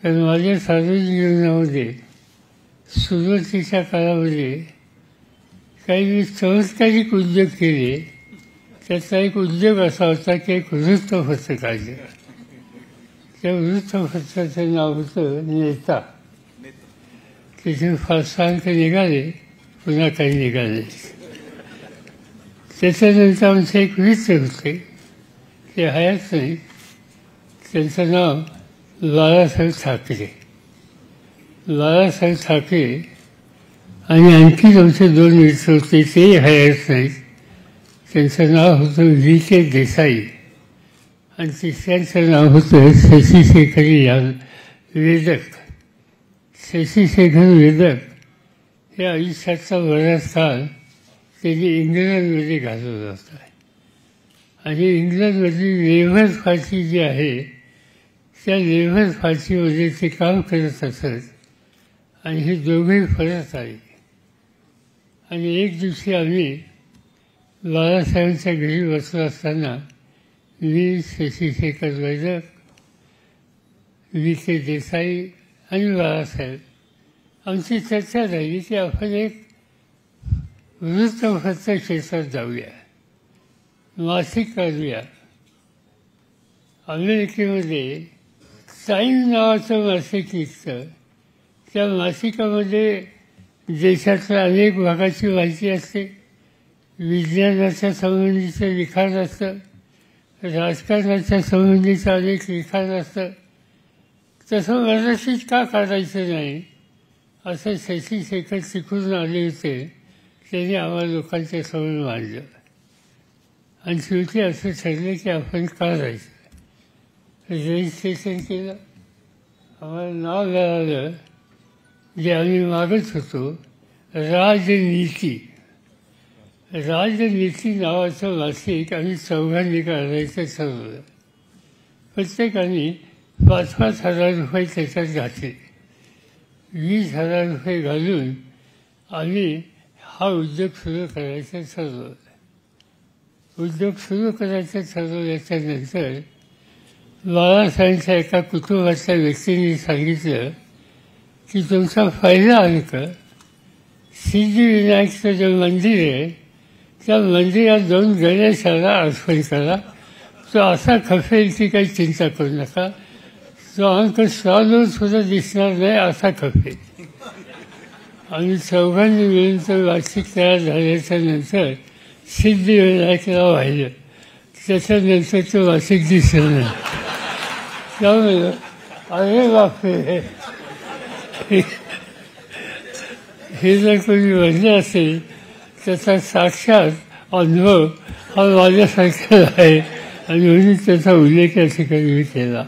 तर माझ्या सार्वजनिक जीवनामध्ये सुरुवातीच्या काळामध्ये काही मी चमत्कारिक उद्योग केले. त्याचा एक उद्योग असा होता की एक वृत्तपत्र काढलं. त्या वृत्तपत्राचं नाव होतं नेता. त्याचे फार अंक निघाले, पुन्हा काही निघाले. त्याच्यानंतर आमचं एक मित्र होते, ते हयात नाही, त्यांचं नाव बाळासाहेब ठाकरे. बाळासाहेब ठाकरे आणि आणखी आमचे 2 मित्र होते, तेही हयात नाहीत. त्यांचं नाव होतं V.K. देसाई आणि तिसऱ्यांचं नाव होतं शशी शेखर वेदक. शशी शेखर वेदक हे आयुष्याचा बराच काळ त्यांनी इंग्लंडमध्ये घालवला होता आणि इंग्लंडमधली लेबर फाशी जी आहे त्या लेबर फाशीमध्ये ते काम करत असत आणि हे दोघेही परत आले. आणि एक दिवशी आम्ही बाळासाहेबांच्या घरी बसलो असताना मी, शशी शेखर वेदक, V.K. देसाई आणि बाळासाहेब आमची चर्चा झाली की आपण एक वृत्तपत्र क्षेत्रात जाऊया, मासिक काढूया. अमेरिकेमध्ये टाईम नावाचं मासिक निघतं. त्या मासिकामध्ये देशातल्या अनेक भागाची माहिती असते, विज्ञानाच्या संबंधीचं लिखाण असतं, राजकारणाच्या संबंधीचं अनेक लिखाण असतं. तसं मराठीत का काढायचं नाही असं शशी शेखर शिकून आले होते. त्यांनी आम्हाला लोकांच्या समोर मांडलं आणि शेवटी असं ठरलं की आपण काढायचं. रजिस्ट्रेशन केलं, आम्हाला नाव मिळालं जे आम्ही मागत होतो, राजनीती. राजनीती नावाचं मासिक आम्ही 4घांनी काढायचं ठरवलं. प्रत्येकाने 5-5 हजार रुपये त्याच्यात घातले. 20,000 रुपये घालून आम्ही हा उद्योग सुरू करायचं ठरवलं. उद्योग सुरू करायचं ठरवल्याच्यानंतर बाळासाहेबांच्या एका कुटुंबातल्या व्यक्तीने सांगितलं की तुमचा फायदा आहे का, सिद्धिविनायकचं जे मंदिर आहे त्या मंदिरात 2 गणेशाला अर्पण करा. तो असा खपेल की काही चिंता करू नका. तो अंक स्वादून सुद्धा दिसणार नाही, असा खपेल. आम्ही 4घांनी मिळून तो वार्षिक तयार झाल्याच्या नंतर सिद्धिविनायकला वाहिलं. त्याच्यानंतर तो वार्षिक दिसलं नाही. त्यामुळे अरे बापरे, हे जर कोणी म्हणलं असेल त्याचा साक्षात अनुभव हा माझ्यासारखा आहे आणि म्हणून त्याचा उल्लेख या ठिकाणी मी केला.